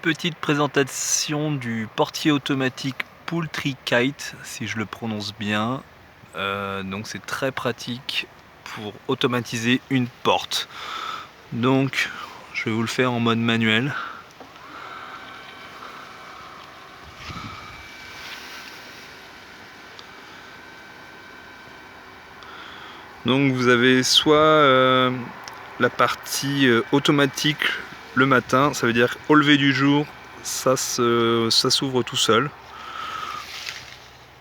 Petite présentation du portier automatique Poultry Kite, si je le prononce bien. Donc c'est très pratique pour automatiser une porte. Donc je vais vous le faire en mode manuel. Donc vous avez soit la partie automatique le matin, ça veut dire au lever du jour, ça s'ouvre tout seul.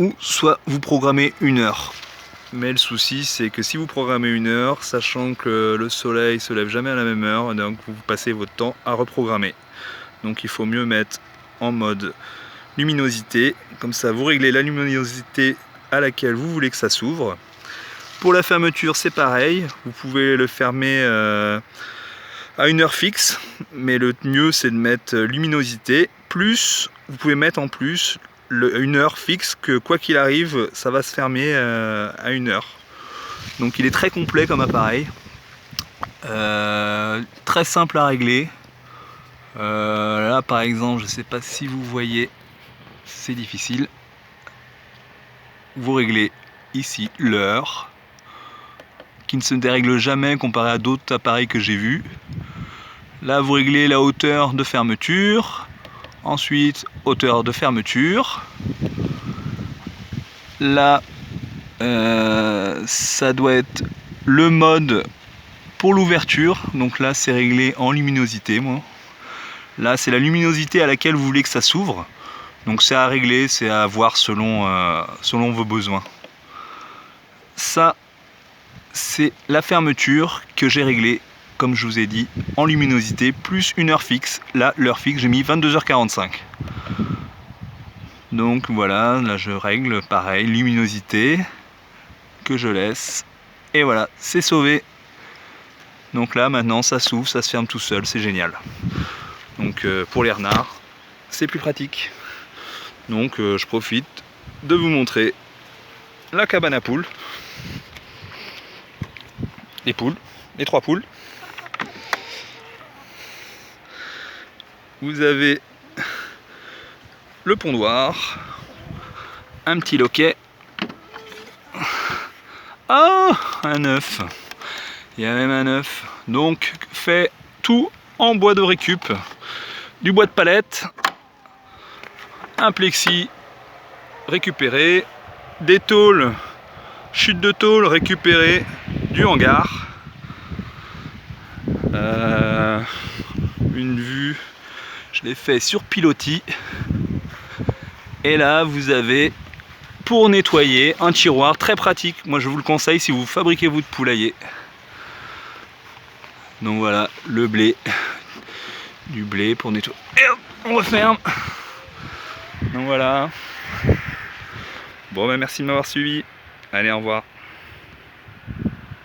Ou soit vous programmez une heure. Mais le souci c'est que si vous programmez une heure, sachant que le soleil se lève jamais à la même heure, donc vous passez votre temps à reprogrammer. Donc il faut mieux mettre en mode luminosité, comme ça vous réglez la luminosité à laquelle vous voulez que ça s'ouvre. Pour la fermeture c'est pareil, vous pouvez le fermer à une heure fixe, mais le mieux c'est de mettre luminosité, plus vous pouvez mettre en plus une heure fixe que quoi qu'il arrive ça va se fermer à une heure. Donc il est très complet comme appareil, très simple à régler. Là par exemple, je ne sais pas si vous voyez, c'est difficile. Vous réglez ici l'heure, qui ne se dérègle jamais comparé à d'autres appareils que j'ai vus. Là vous réglez la hauteur de fermeture, ensuite hauteur de fermeture. Là ça doit être le mode pour l'ouverture, donc là c'est réglé en luminosité. Moi là c'est la luminosité à laquelle vous voulez que ça s'ouvre, donc c'est à régler, c'est à voir selon vos besoins. Ça c'est la fermeture que j'ai réglée, comme je vous ai dit, en luminosité, plus une heure fixe. Là, l'heure fixe, j'ai mis 22h45. Donc voilà, là je règle, pareil, luminosité, que je laisse. Et voilà, c'est sauvé. Donc là, maintenant, ça s'ouvre, ça se ferme tout seul, c'est génial. Donc pour les renards, c'est plus pratique. Donc je profite de vous montrer la cabane à poules. Les poules, les 3 poules. Vous avez le pondoir, un petit loquet. Ah, un œuf. Il y a même un œuf. Donc fait tout en bois de récup, du bois de palette, un plexi récupéré, des tôles, chute de tôle récupérée du hangar, une vue, je l'ai fait sur pilotis, et là vous avez pour nettoyer un tiroir très pratique. Moi je vous le conseille si vous fabriquez votre poulailler. Donc voilà, le blé, du blé pour nettoyer. Et hop, on referme. Donc voilà. Bon ben merci de m'avoir suivi. Allez, au revoir.